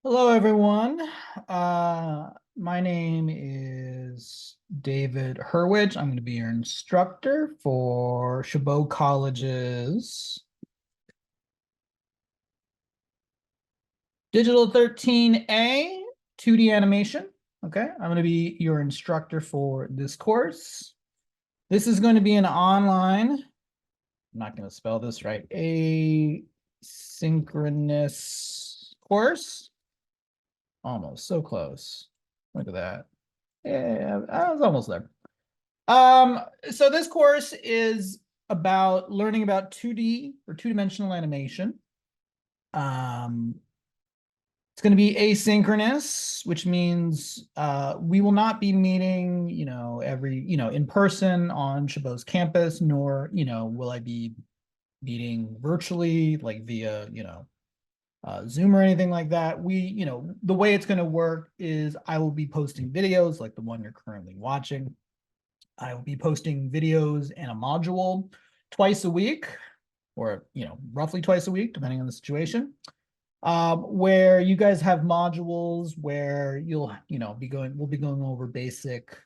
Hello, everyone. My name is David Hurwitz. I'm going to be your instructor for Chabot College's Digital 13A 2D animation. Okay, I'm going to be your instructor for this course. This is going to be an online, I'm not going to spell this right, asynchronous course. Almost so close. Look at that. Yeah, I was almost there. So this course is about learning about 2D or two-dimensional animation. It's going to be asynchronous, which means we will not be meeting, in person on Chabot's campus, nor, will I be meeting virtually, like via, Zoom or anything like that. The way it's going to work is I will be posting videos like the one you're currently watching. I will be posting videos and a module twice a week, or roughly twice a week, depending on the situation. Where you guys have modules where we'll be going over basic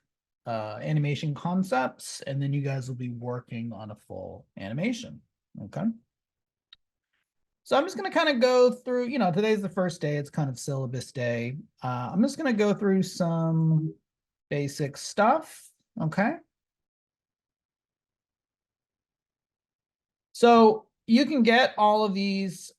animation concepts, and then you guys will be working on a full animation. Okay. So I'm just going to kind of go through, today's the first day. It's kind of syllabus day. I'm just going to go through some basic stuff. Okay. So you can get all of these.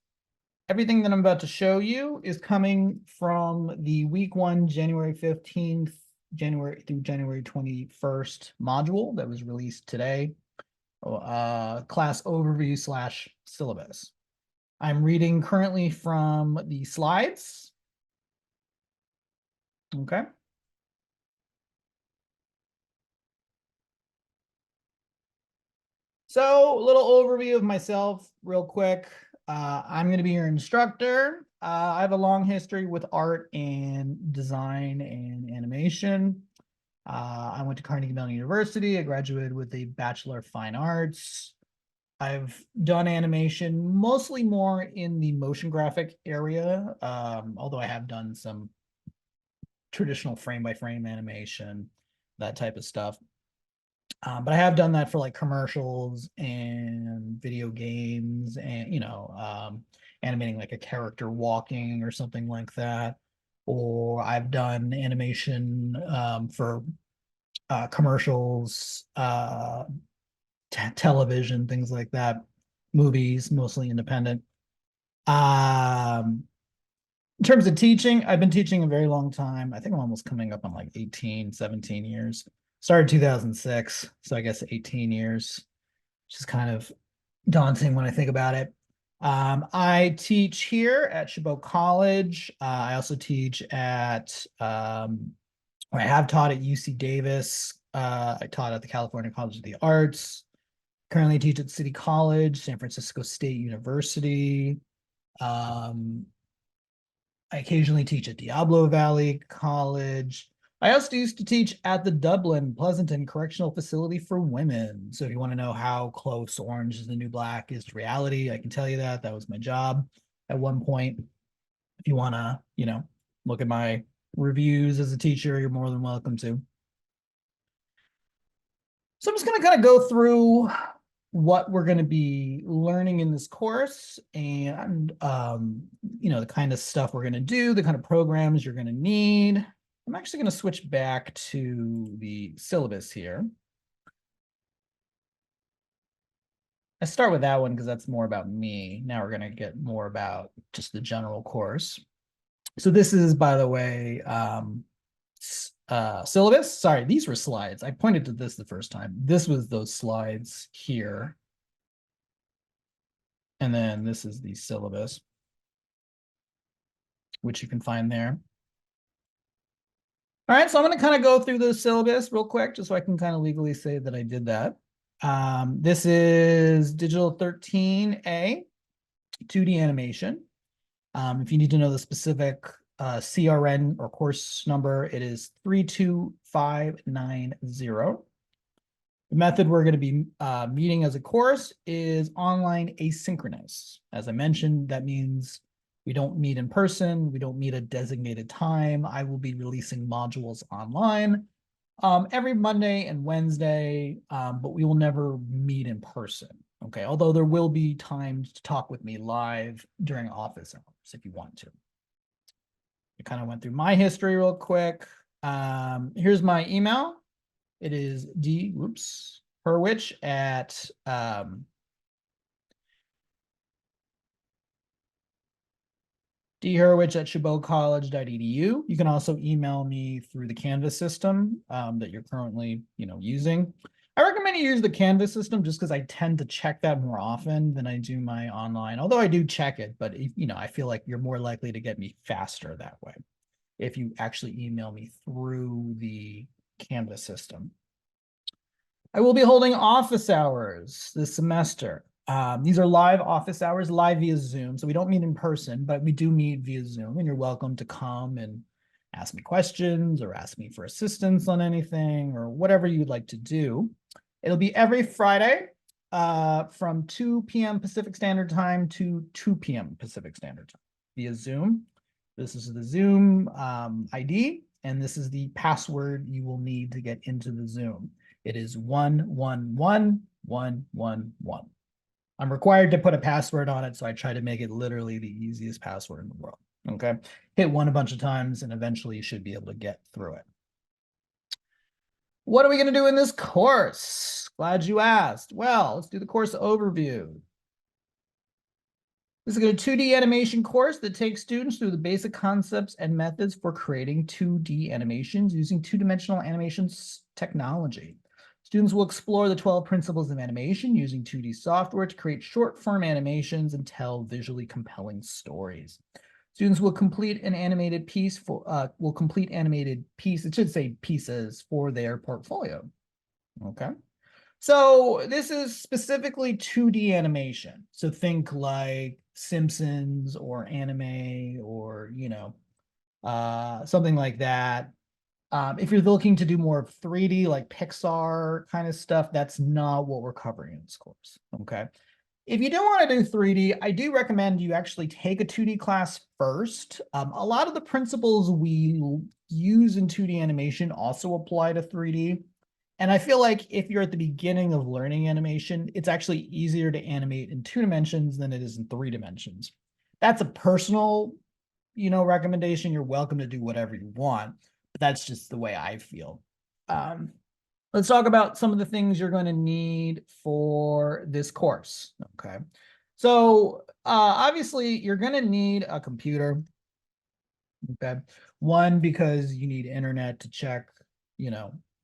Everything that I'm about to show you is coming from the week 1, January 15th, January through January 21st module that was released today. Class overview / syllabus. I'm reading currently from the slides. Okay. So a little overview of myself real quick. I'm going to be your instructor. I have a long history with art and design and animation. I went to Carnegie Mellon University. I graduated with a Bachelor of Fine Arts. I've done animation mostly more in the motion graphic area, although I have done some traditional frame by frame animation, that type of stuff. But I have done that for like commercials and video games and, animating like a character walking or something like that. Or I've done animation for commercials, television, things like that, movies, mostly independent. In terms of teaching, I've been teaching a very long time. I think I'm almost coming up on like 18, 17 years. Started 2006, so I guess 18 years, which is kind of daunting when I think about it. I teach here at Chabot College. I also teach at, I have taught at UC Davis. I taught at the California College of the Arts. Currently teach at City College, San Francisco State University. I occasionally teach at Diablo Valley College. I also used to teach at the Dublin Pleasanton Correctional Facility for Women. So if you want to know how close Orange is the New Black is to reality, I can tell you that. That was my job at one point. If you want to, look at my reviews as a teacher, you're more than welcome to. So I'm just going to kind of go through what we're going to be learning in this course and, the kind of stuff we're going to do, the kind of programs you're going to need. I'm actually going to switch back to the syllabus here. I start with that one because that's more about me. Now we're going to get more about just the general course. So this is, by the way, syllabus. Sorry, these were slides. I pointed to this the first time. This was those slides here. And then this is the syllabus, which you can find there. All right, so I'm going to kind of go through the syllabus real quick, just so I can kind of legally say that I did that. This is Digital 13A, 2D animation. If you need to know the specific CRN or course number, it is 32590. The method we're going to be meeting as a course is online asynchronous. As I mentioned, that means We don't meet in person. We don't meet a designated time. I will be releasing modules online every Monday and Wednesday, but we will never meet in person. Okay, although there will be times to talk with me live during office hours if you want to. I kind of went through my history real quick. Here's my email. It is Hurwich at dhurwich@chabotcollege.edu. You can also email me through the Canvas system that you're currently, using. I recommend you use the Canvas system just because I tend to check that more often than I do my online. Although I do check it, but I feel like you're more likely to get me faster that way if you actually email me through the Canvas system. I will be holding office hours this semester. These are live office hours, live via Zoom. So we don't meet in person, but we do meet via Zoom, and you're welcome to come and ask me questions or ask me for assistance on anything or whatever you'd like to do. It'll be every Friday from 2 p.m. Pacific Standard Time to 2 p.m. Pacific Standard Time via Zoom. This is the Zoom ID, and this is the password you will need to get into the Zoom. It is 111111. I'm required to put a password on it, so I try to make it literally the easiest password in the world. Okay, hit one a bunch of times, and eventually you should be able to get through it. What are we going to do in this course? Glad you asked. Well, let's do the course overview. This is a 2D animation course that takes students through the basic concepts and methods for creating 2D animations using two-dimensional animations technology. Students will explore the 12 principles of animation using 2D software to create short-form animations and tell visually compelling stories. Students will complete an animated piece it should say pieces for their portfolio. Okay. So this is specifically 2D animation. So think like Simpsons or anime or, something like that. If you're looking to do more of 3D, like Pixar kind of stuff, that's not what we're covering in this course, okay? If you don't want to do 3D, I do recommend you actually take a 2D class first. A lot of the principles we use in 2D animation also apply to 3D. And I feel like if you're at the beginning of learning animation, it's actually easier to animate in 2 dimensions than it is in 3 dimensions. That's a personal, recommendation. You're welcome to do whatever you want, but that's just the way I feel. Let's talk about some of the things you're going to need for this course. Okay. So obviously you're going to need a computer. Okay. One, because you need internet to check,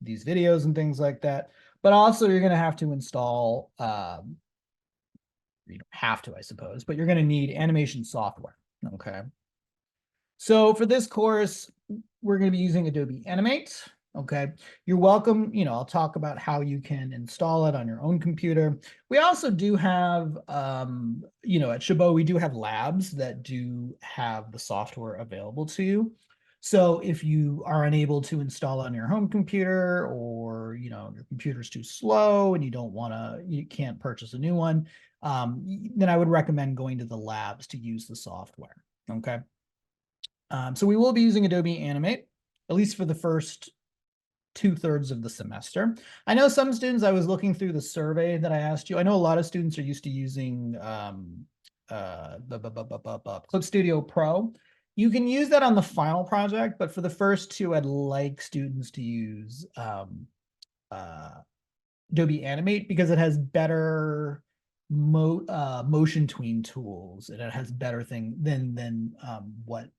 these videos and things like that. But also you're going to have to install, you don't have to, I suppose, but you're going to need animation software. Okay. So for this course, we're going to be using Adobe Animate. Okay. You're welcome. I'll talk about how you can install it on your own computer. We also do have, at Chabot, we do have labs that do have the software available to you. So if you are unable to install on your home computer or, your computer's too slow and you can't purchase a new one, then I would recommend going to the labs to use the software. Okay. So we will be using Adobe Animate, at least for the first 2/3 of the semester. I know some students, I was looking through the survey that I asked you. I know a lot of students are used to using Clip Studio Pro. You can use that on the final project, but for the first 2, I'd like students to use Adobe Animate because it has better motion tween tools, and it has better thing than what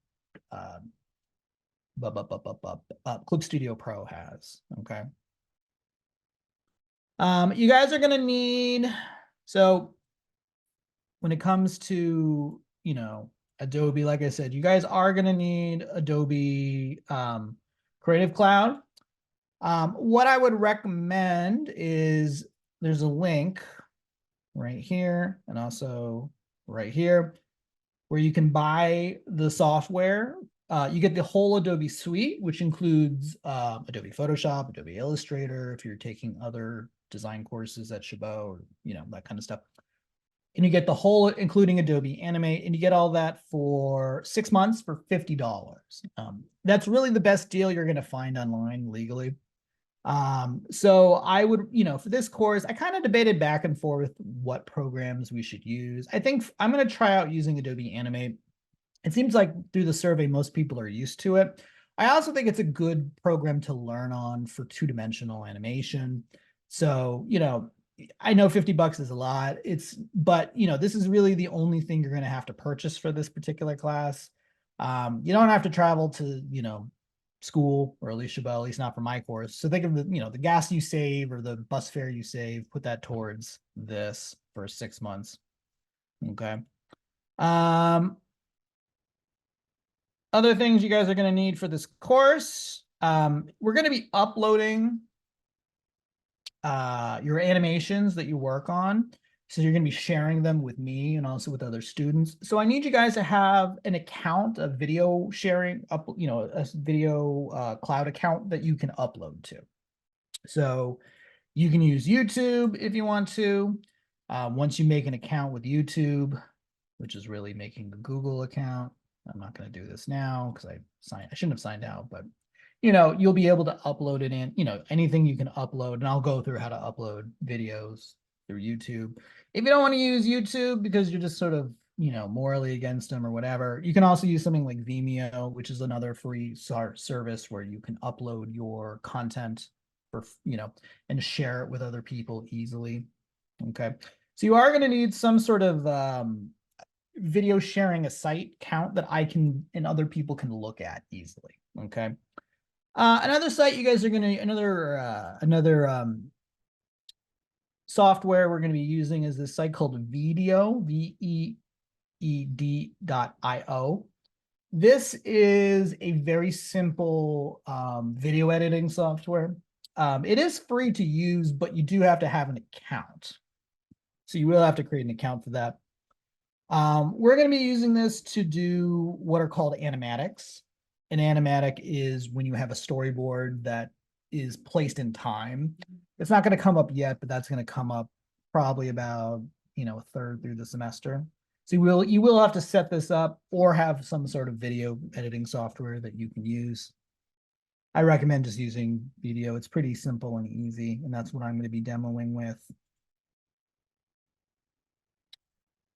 Clip Studio Pro has. Okay. You guys are going to need, so when it comes to, Adobe, like I said, you guys are going to need Adobe Creative Cloud. What I would recommend is there's a link right here and also right here where you can buy the software. You get the whole Adobe suite, which includes Adobe Photoshop, Adobe Illustrator, if you're taking other design courses at Chabot, or, that kind of stuff. and you get the whole, including Adobe Animate, and you get all that for 6 months for $50. That's really the best deal you're going to find online legally. So I would, for this course, I kind of debated back and forth what programs we should use. I think I'm going to try out using Adobe Animate. It seems like through the survey, most people are used to it. I also think it's a good program to learn on for two-dimensional animation. So, I know $50 is a lot. But this is really the only thing you're going to have to purchase for this particular class. You don't have to travel to, school, or at least Chabot, at least not for my course. So think of the gas you save or the bus fare you save, put that towards this for 6 months. Okay. Other things you guys are going to need for this course. We're going to be uploading your animations that you work on. So you're going to be sharing them with me and also with other students. So I need you guys to have an account, a video sharing, a video cloud account that you can upload to. So you can use YouTube if you want to. Once you make an account with YouTube, which is really making the Google account. I'm not going to do this now because I shouldn't have signed out, but you'll be able to upload it in, anything you can upload, and I'll go through how to upload videos through YouTube. If you don't want to use YouTube because you're just sort of, morally against them or whatever, you can also use something like Vimeo, which is another free service where you can upload your content for, and share it with other people easily. Okay. So you are going to need some sort of video sharing a site count that I can and other people can look at easily. Okay. Another site you guys are going to, another software we're going to be using is this site called Veed.io. This is a very simple video editing software. It is free to use, but you do have to have an account. So you will have to create an account for that. We're going to be using this to do what are called animatics. An animatic is when you have a storyboard that is placed in time. It's not going to come up yet, but that's going to come up probably about, a third through the semester. So you will have to set this up or have some sort of video editing software that you can use. I recommend just using Video. It's pretty simple and easy, and that's what I'm going to be demoing with.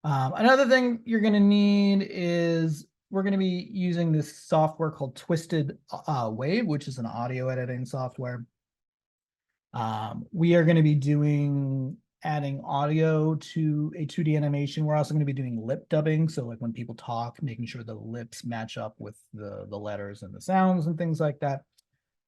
Another thing you're going to need is we're going to be using this software called Twisted Wave, which is an audio editing software. We are going to be adding audio to a 2D animation. We're also going to be doing lip dubbing. So like when people talk, making sure the lips match up with the letters and the sounds and things like that.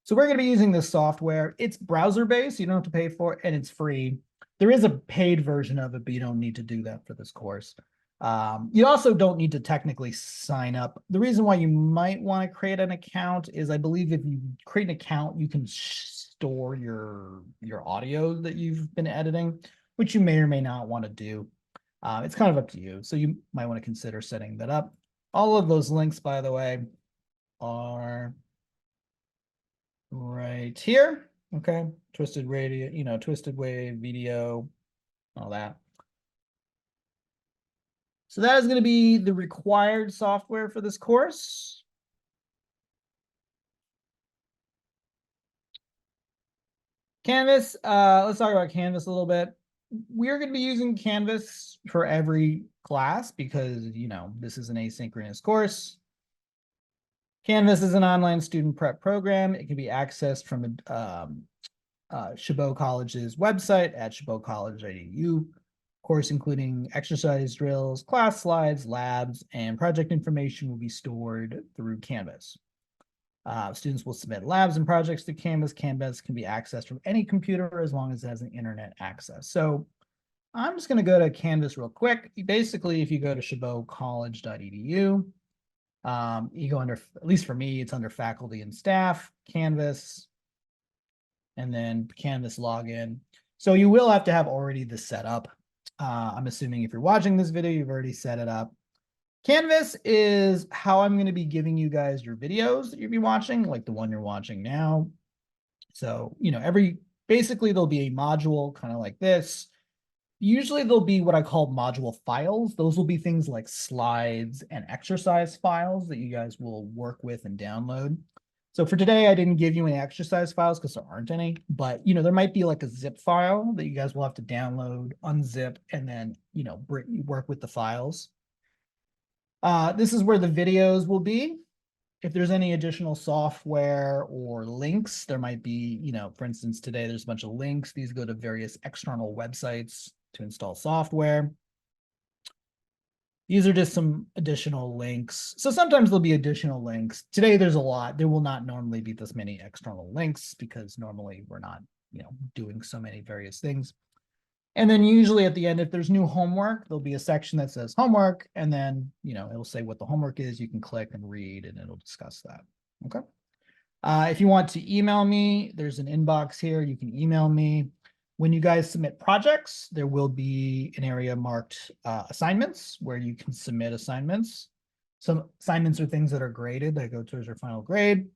So we're going to be using this software. It's browser-based. You don't have to pay for it, and it's free. There is a paid version of it, but you don't need to do that for this course. You also don't need to technically sign up. The reason why you might want to create an account is I believe if you create an account, you can store your audio that you've been editing, which you may or may not want to do. It's kind of up to you. So you might want to consider setting that up. All of those links, by the way, are right here. Okay. Twisted radio, Twisted Wave, video, all that. So that is going to be the required software for this course. Canvas, let's talk about Canvas a little bit. We're going to be using Canvas for every class because, this is an asynchronous course. Canvas is an online student prep program. It can be accessed from Chabot College's website at chabotcollege.edu. Course including exercise drills, class slides, labs, and project information will be stored through Canvas. Students will submit labs and projects to Canvas. Canvas can be accessed from any computer as long as it has an internet access. So I'm just going to go to Canvas real quick. Basically, if you go to chabotcollege.edu, you go under, at least for me, it's under faculty and staff, Canvas, and then Canvas login. So you will have to have already this set up. I'm assuming if you're watching this video, you've already set it up. Canvas is how I'm going to be giving you guys your videos that you'll be watching, like the one you're watching now. So, basically there'll be a module kind of like this. Usually there'll be what I call module files. Those will be things like slides and exercise files that you guys will work with and download. So for today, I didn't give you any exercise files because there aren't any, but there might be like a zip file that you guys will have to download, unzip, and then work with the files. This is where the videos will be. If there's any additional software or links, there might be, for instance, today there's a bunch of links. These go to various external websites to install software. These are just some additional links. So sometimes there'll be additional links. Today there's a lot. There will not normally be this many external links because normally we're not, doing so many various things. And then usually at the end, if there's new homework, there'll be a section that says homework, and then, it'll say what the homework is. You can click and read, and it'll discuss that. Okay. If you want to email me, there's an inbox here. You can email me. When you guys submit projects, there will be an area marked assignments where you can submit assignments. Some assignments are things that are graded that go towards your final grade.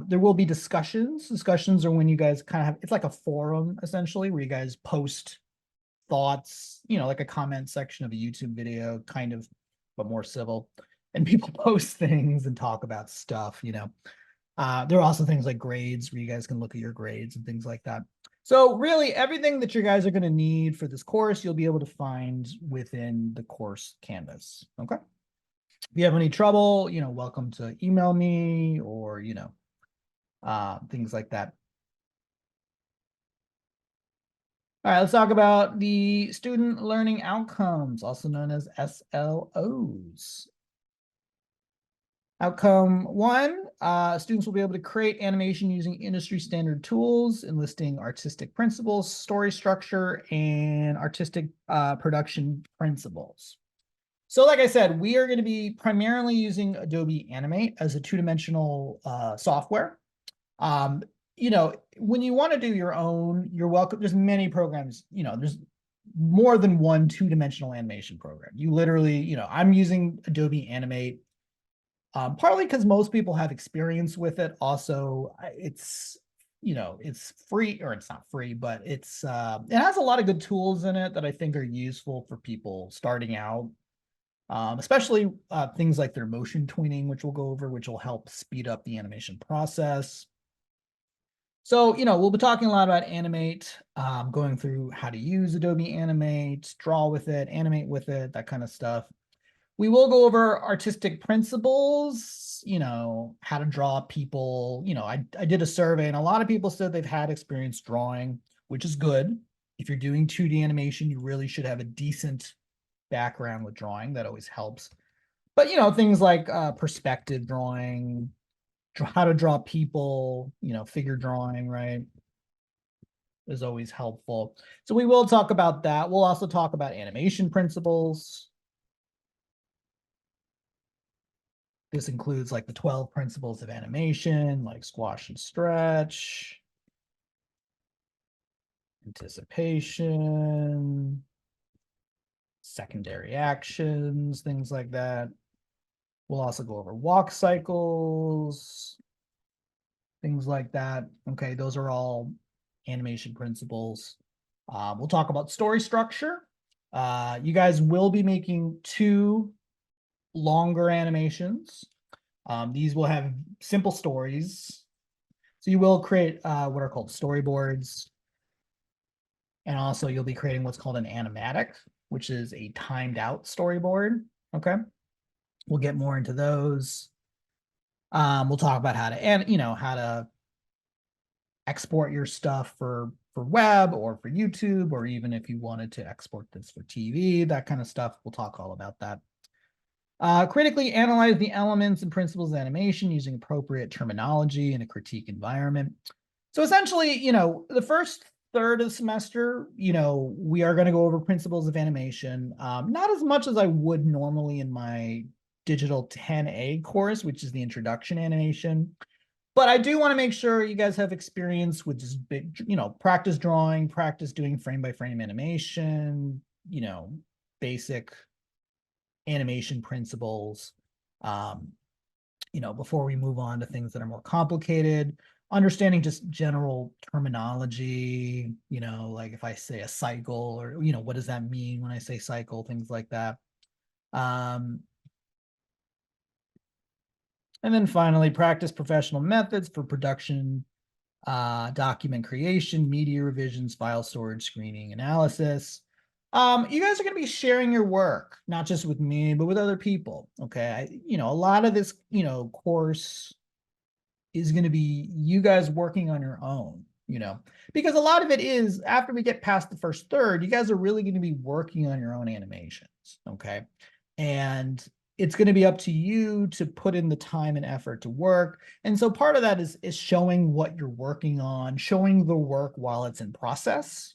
There will be discussions. Discussions are when you guys kind of have, it's like a forum essentially where you guys post thoughts, like a comment section of a YouTube video, kind of, but more civil. And people post things and talk about stuff, there are also things like grades where you guys can look at your grades and things like that. So really everything that you guys are going to need for this course, you'll be able to find within the course canvas. Okay. If you have any trouble, welcome to email me or, things like that. All right, let's talk about the student learning outcomes, also known as SLOs. Outcome 1, students will be able to create animation using industry standard tools, enlisting artistic principles, story structure, and artistic production principles. So like I said, we are going to be primarily using Adobe Animate as a two-dimensional software. When you want to do your own, you're welcome. There's many programs, there's more than one two-dimensional animation program. You literally, I'm using Adobe Animate, partly because most people have experience with it. Also, it's, it's free, or it's not free, but it has a lot of good tools in it that I think are useful for people starting out. Especially things like their motion tweening, which we'll go over, which will help speed up the animation process. So, we'll be talking a lot about Animate, going through how to use Adobe Animate, draw with it, animate with it, that kind of stuff. We will go over artistic principles, how to draw people. I did a survey and a lot of people said they've had experience drawing, which is good. If you're doing 2D animation, you really should have a decent background with drawing. That always helps. But, things like perspective drawing, how to draw people, figure drawing, right, is always helpful. So we will talk about that. We'll also talk about animation principles. This includes like the 12 principles of animation, like squash and stretch, anticipation, secondary actions, things like that. We'll also go over walk cycles, things like that. Okay, those are all animation principles. We'll talk about story structure. You guys will be making 2 longer animations. These will have simple stories. So you will create what are called storyboards. And also you'll be creating what's called an animatic, which is a timed out storyboard. Okay. We'll get more into those. We'll talk about how to, how to export your stuff for web or for YouTube, or even if you wanted to export this for TV, that kind of stuff. We'll talk all about that. Critically analyze the elements and principles of animation using appropriate terminology in a critique environment. So essentially, the first third of the semester, we are going to go over principles of animation, not as much as I would normally in my Digital 10A course, which is the introduction animation. But I do want to make sure you guys have experience with just big, practice drawing, practice doing frame-by-frame animation, basic animation principles, before we move on to things that are more complicated. understanding just general terminology, like if I say a cycle or, what does that mean when I say cycle, things like that. And then finally, practice professional methods for production, document creation, media revisions, file storage, screening, analysis. You guys are going to be sharing your work, not just with me, but with other people. Okay. A lot of this, course is going to be you guys working on your own, because a lot of it is after we get past the first third, you guys are really going to be working on your own animations. Okay. And it's going to be up to you to put in the time and effort to work. And so part of that is showing what you're working on, showing the work while it's in process,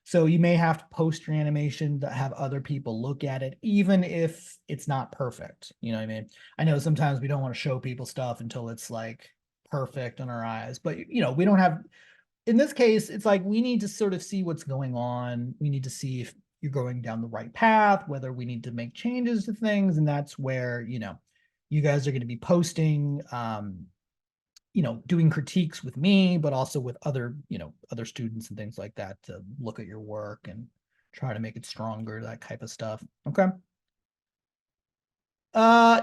So you may have to post your animation to have other people look at it, even if it's not perfect. You know what I mean? I know sometimes we don't want to show people stuff until it's like perfect in our eyes, but we don't have, in this case, it's like we need to sort of see what's going on. We need to see if you're going down the right path, whether we need to make changes to things. And that's where, you guys are going to be posting, doing critiques with me, but also with other, other students and things like that to look at your work and try to make it stronger, that type of stuff. Okay.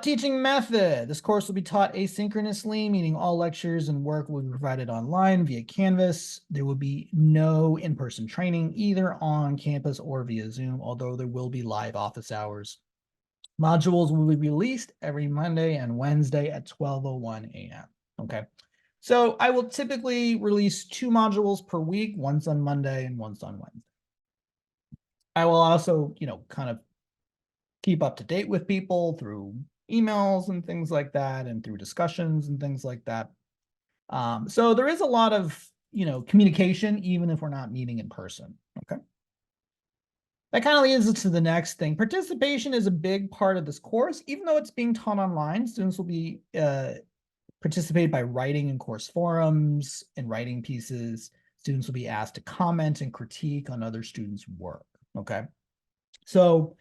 Teaching method. This course will be taught asynchronously, meaning all lectures and work will be provided online via Canvas. There will be no in-person training either on campus or via Zoom, although there will be live office hours. Modules will be released every Monday and Wednesday at 12:01 a.m. Okay. So I will typically release 2 modules per week, once on Monday and once on Wednesday. I will also, kind of keep up to date with people through emails and things like that, and through discussions and things like that. So there is a lot of, communication, even if we're not meeting in person. Okay. That kind of leads us to the next thing. Participation is a big part of this course. Even though it's being taught online, students will be participate by writing in course forums and writing pieces. Students will be asked to comment and critique on other students' work. Okay. So,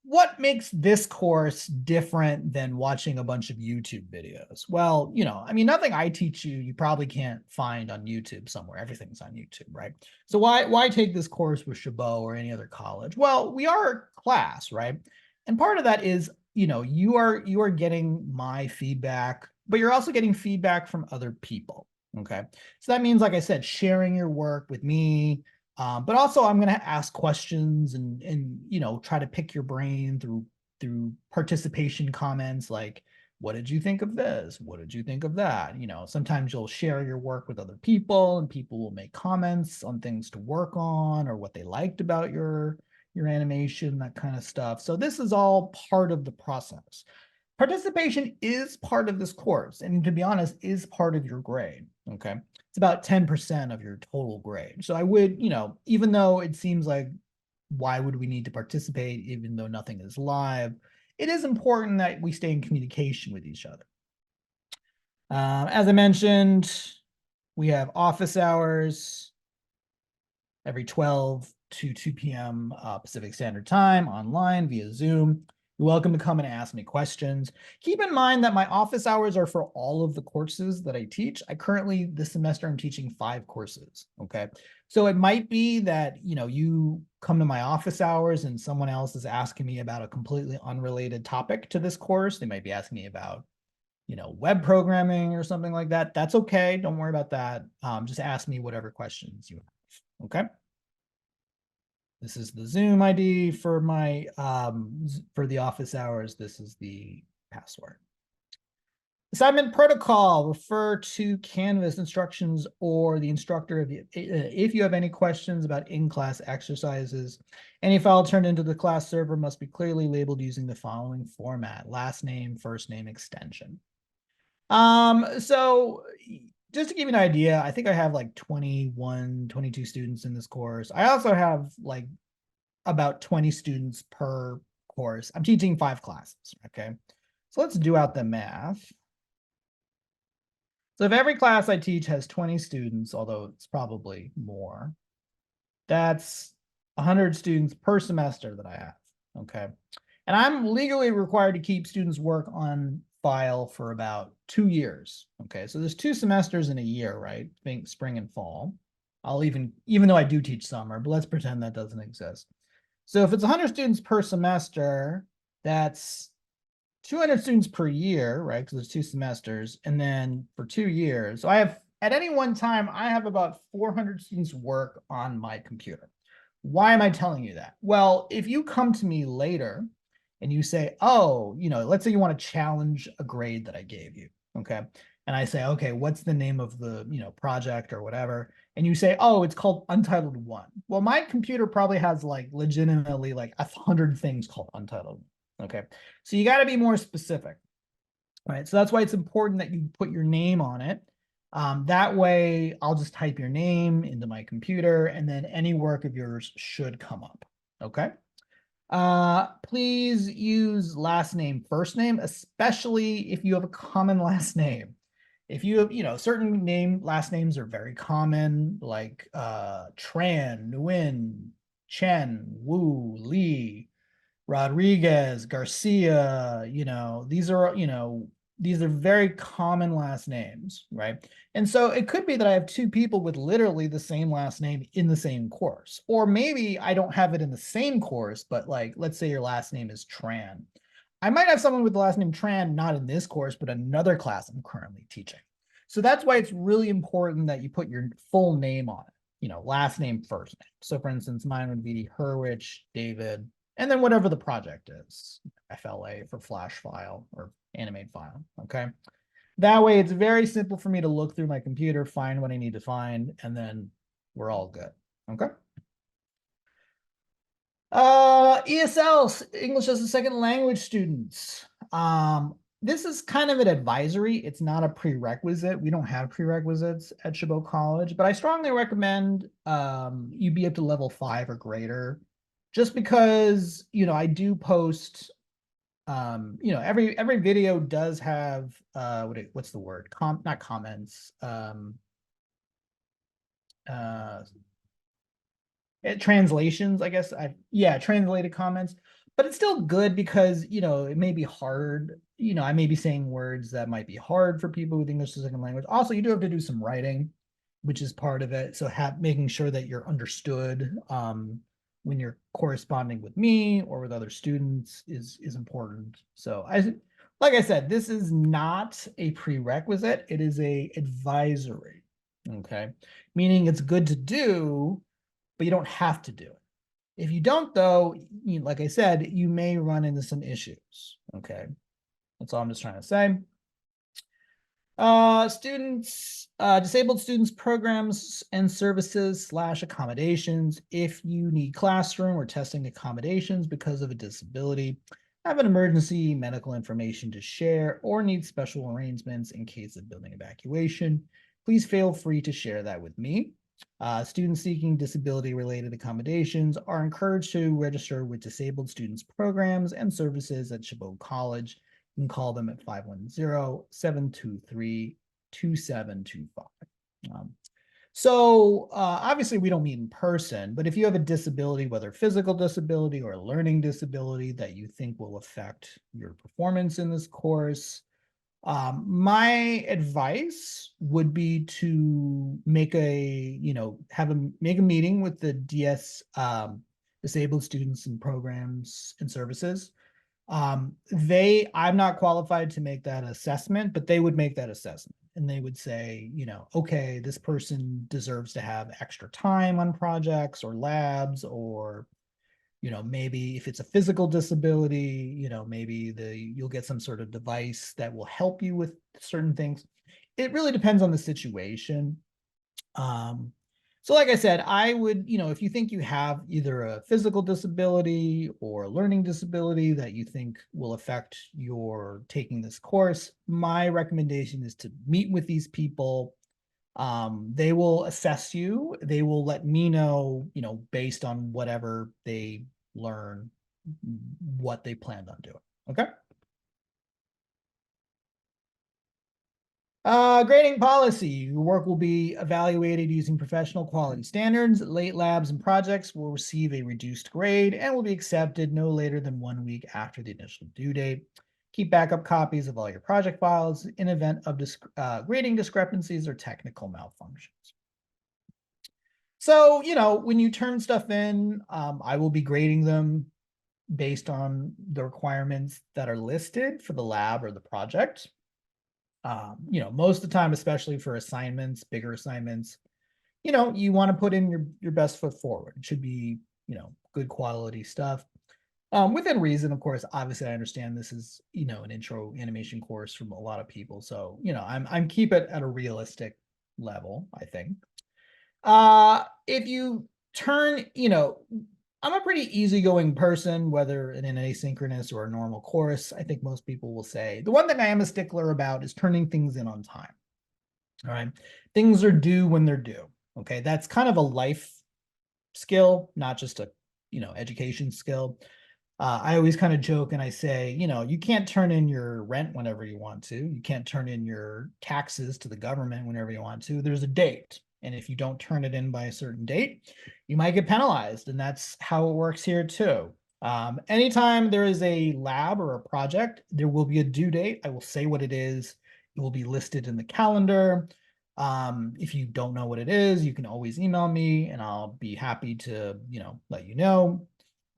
what makes this course different than watching a bunch of YouTube videos? Well, nothing I teach you probably can't find on YouTube somewhere. Everything's on YouTube, right? So why take this course with Chabot or any other college? Well, we are a class, right? And part of that is, you are getting my feedback, but you're also getting feedback from other people. Okay. So that means, like I said, sharing your work with me, but also I'm going to ask questions and try to pick your brain through participation comments, like, what did you think of this? What did you think of that? Sometimes you'll share your work with other people and people will make comments on things to work on or what they liked about your animation, that kind of stuff. So this is all part of the process. Participation is part of this course, and to be honest, is part of your grade. Okay. It's about 10% of your total grade. So I would, even though it seems like, why would we need to participate even though nothing is live? It is important that we stay in communication with each other. As I mentioned, we have office hours every 12 to 2 p.m. Pacific Standard Time online via Zoom. You're welcome to come and ask me questions. Keep in mind that my office hours are for all of the courses that I teach. I currently, this semester, I'm teaching 5 courses, okay? So it might be that, you come to my office hours and someone else is asking me about a completely unrelated topic to this course. They might be asking me about, web programming or something like that. That's okay. Don't worry about that. Just ask me whatever questions you have, okay? This is the Zoom ID for my for the office hours. This is the password. Assignment protocol. Refer to Canvas instructions or the instructor if you have any questions about in-class exercises. Any file turned into the class server must be clearly labeled using the following format: last name, first name, extension. So just to give you an idea, I think I have like 21, 22 students in this course. I also have like about 20 students per course. I'm teaching 5 classes, okay? So let's do out the math. So if every class I teach has 20 students, although it's probably more, that's 100 students per semester that I have, okay? And I'm legally required to keep students' work on file for about 2 years. Okay, so there's 2 semesters in a year, right? Think spring and fall. I'll even though I do teach summer, but let's pretend that doesn't exist. So if it's 100 students per semester, that's 200 students per year, right? Because there's 2 semesters, and then for 2 years. So I have, at any one time, I have about 400 students work on my computer. Why am I telling you that? Well, if you come to me later and you say, oh, let's say you want to challenge a grade that I gave you, okay? And I say, okay, what's the name of the, project or whatever? And you say, oh, it's called Untitled 1. Well, my computer probably has like legitimately like 100 things called Untitled 1, okay? So you got to be more specific, right? So that's why it's important that you put your name on it. That way, I'll just type your name into my computer, and then any work of yours should come up, okay? Please use last name, first name, especially if you have a common last name. If you have, certain last names are very common, like Tran, Nguyen, Chen, Wu, Lee, Rodriguez, Garcia, these are very common last names, right? And so it could be that I have 2 people with literally the same last name in the same course. Or maybe I don't have it in the same course, but like, let's say your last name is Tran. I might have someone with the last name Tran, not in this course, but another class I'm currently teaching. So that's why it's really important that you put your full name on it, last name, first name. So for instance, mine would be Hurwich David, and then whatever the project is, FLA for flash file or animate file, okay? That way it's very simple for me to look through my computer, find what I need to find, and then we're all good, okay? ESL, English as a Second Language students. This is kind of an advisory. It's not a prerequisite. We don't have prerequisites at Chabot College, but I strongly recommend you be up to level 5 or greater, just because, I do post, every video does have, what's the word? Not comments, translations, I guess. Translated comments, but it's still good because, it may be hard. I may be saying words that might be hard for people with English as a second language. Also, you do have to do some writing, which is part of it. So making sure that you're understood when you're corresponding with me or with other students is important. So like I said, this is not a prerequisite. It is a advisory, okay? Meaning it's good to do, but you don't have to do it. If you don't, though, like I said, you may run into some issues, okay? That's all I'm just trying to say. Disabled students programs and services / accommodations. If you need classroom or testing accommodations because of a disability, have an emergency medical information to share, or need special arrangements in case of building evacuation, please feel free to share that with me. Students seeking disability-related accommodations are encouraged to register with disabled students programs and services at Chabot College. You can call them at 510-723-2725. Obviously we don't meet in person, but if you have a disability, whether physical disability or a learning disability that you think will affect your performance in this course, my advice would be to make a meeting with the disabled students and programs and services. I'm not qualified to make that assessment, but they would make that assessment, and they would say, okay, this person deserves to have extra time on projects or labs, or maybe if it's a physical disability, maybe you'll get some sort of device that will help you with certain things. It really depends on the situation. So like I said, I would, if you think you have either a physical disability or a learning disability that you think will affect your taking this course, my recommendation is to meet with these people. They will assess you. They will let me know, based on whatever they learn, what they planned on doing. Okay. Grading policy. Your work will be evaluated using professional quality standards. Late labs and projects will receive a reduced grade and will be accepted no later than 1 week after the initial due date. Keep backup copies of all your project files in event of grading discrepancies or technical malfunctions. So, when you turn stuff in, I will be grading them based on the requirements that are listed for the lab or the project. Most of the time, especially for assignments, bigger assignments, you want to put in your best foot forward. It should be, good quality stuff. Within reason, of course. Obviously, I understand this is, an intro animation course from a lot of people. So, I'm keep it at a realistic level, I think. If you turn, I'm a pretty easygoing person, whether in an asynchronous or a normal course. I think most people will say the one thing I am a stickler about is turning things in on time. All right. Things are due when they're due. Okay. That's kind of a life skill, not just a, education skill. I always kind of joke and I say, you can't turn in your rent whenever you want to. You can't turn in your taxes to the government whenever you want to. There's a date. And if you don't turn it in by a certain date, you might get penalized. And that's how it works here too. Anytime there is a lab or a project, there will be a due date. I will say what it is. It will be listed in the calendar. If you don't know what it is, you can always email me and I'll be happy to, let you know.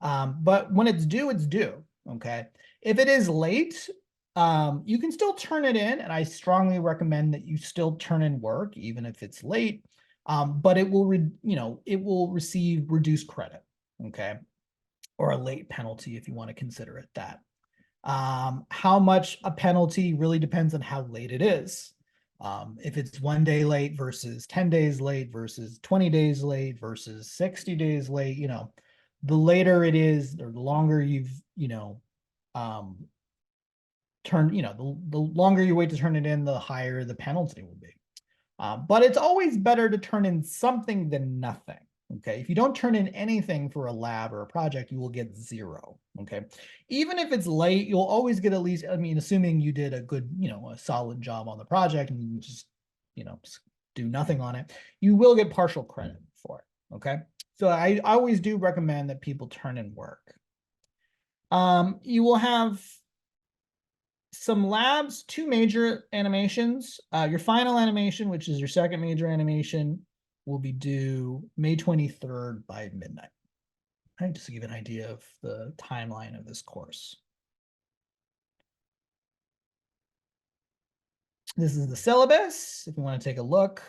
But when it's due, it's due. Okay. If it is late, you can still turn it in. And I strongly recommend that you still turn in work, even if it's late. But it will, it will receive reduced credit. Okay. Or a late penalty, if you want to consider it that. How much a penalty really depends on how late it is. If it's 1 day late versus 10 days late versus 20 days late versus 60 days late, the later it is, or the longer you've, turn, the longer you wait to turn it in, the higher the penalty will be. But it's always better to turn in something than nothing. Okay. If you don't turn in anything for a lab or a project, you will get 0. Okay. Even if it's late, you'll always get at least, assuming you did a good, a solid job on the project and you just, do nothing on it, you will get partial credit for it. Okay. So I always do recommend that people turn in work. You will have some labs, 2 major animations. Your final animation, which is your second major animation, will be due May 23rd by midnight. Right, just to give an idea of the timeline of this course. This is the syllabus, if you want to take a look.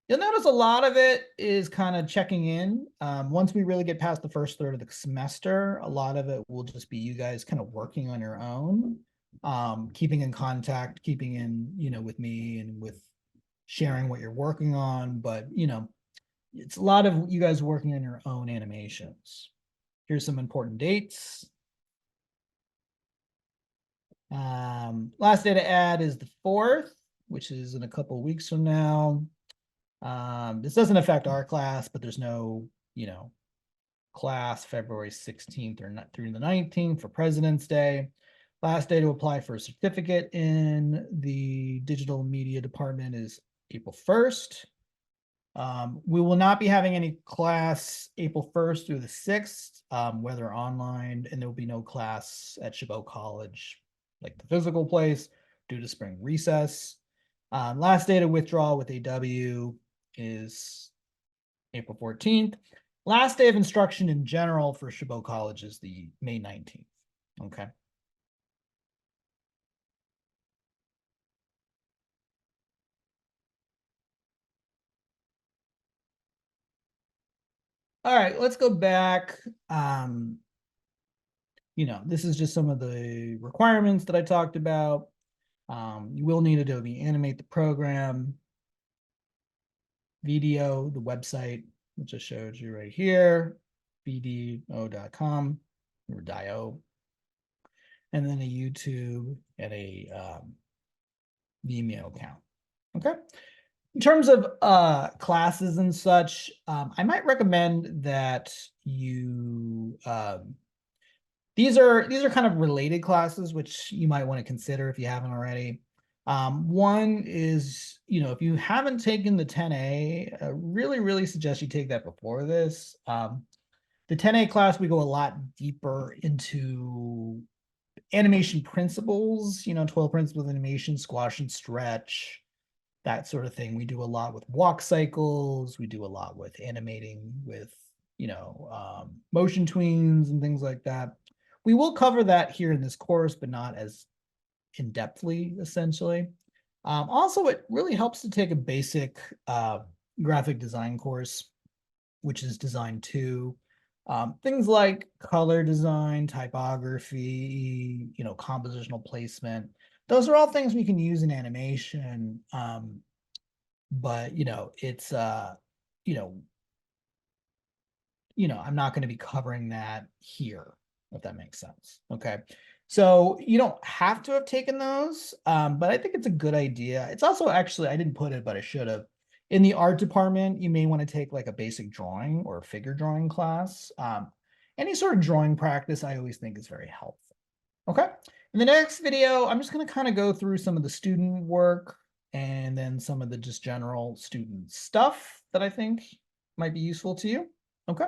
You'll notice a lot of it is kind of checking in. Once we really get past the first third of the semester, a lot of it will just be you guys kind of working on your own, keeping in contact, keeping in, with me and with sharing what you're working on. But, it's a lot of you guys working on your own animations. Here's some important dates. Last day to add is the 4th, which is in a couple of weeks from now. This doesn't affect our class, but there's no, class February 16th or not through the 19th for President's Day. Last day to apply for a certificate in the digital media department is April 1st. We will not be having any class April 1st through the 6th, whether online, and there will be no class at Chabot College, like the physical place, due to spring recess. Last day to withdraw with AW is April 14th. Last day of instruction in general for Chabot College is the May 19th. Okay. All right, let's go back. This is just some of the requirements that I talked about. You will need Adobe Animate the program, video, the website, which I showed you right here, bdo.com or dio, and then a YouTube and a Vimeo account. Okay. In terms of classes and such, I might recommend that you these are kind of related classes, which you might want to consider if you haven't already. One is, if you haven't taken the 10A, I really suggest you take that before this. The 10A class, we go a lot deeper into animation principles, 12 principles of animation, squash and stretch, that sort of thing. We do a lot with walk cycles. We do a lot with animating with, motion tweens and things like that. We will cover that here in this course, but not as in-depthly, essentially. Also, it really helps to take a basic graphic design course, which is design 2. Things like color design, typography, compositional placement. Those are all things we can use in animation. But it's I'm not going to be covering that here, if that makes sense. Okay. So you don't have to have taken those, but I think it's a good idea. It's also actually, I didn't put it, but I should have. In the art department, you may want to take like a basic drawing or figure drawing class. Any sort of drawing practice, I always think is very helpful. Okay. In the next video, I'm just going to kind of go through some of the student work and then some of the just general student stuff that I think might be useful to you. Okay.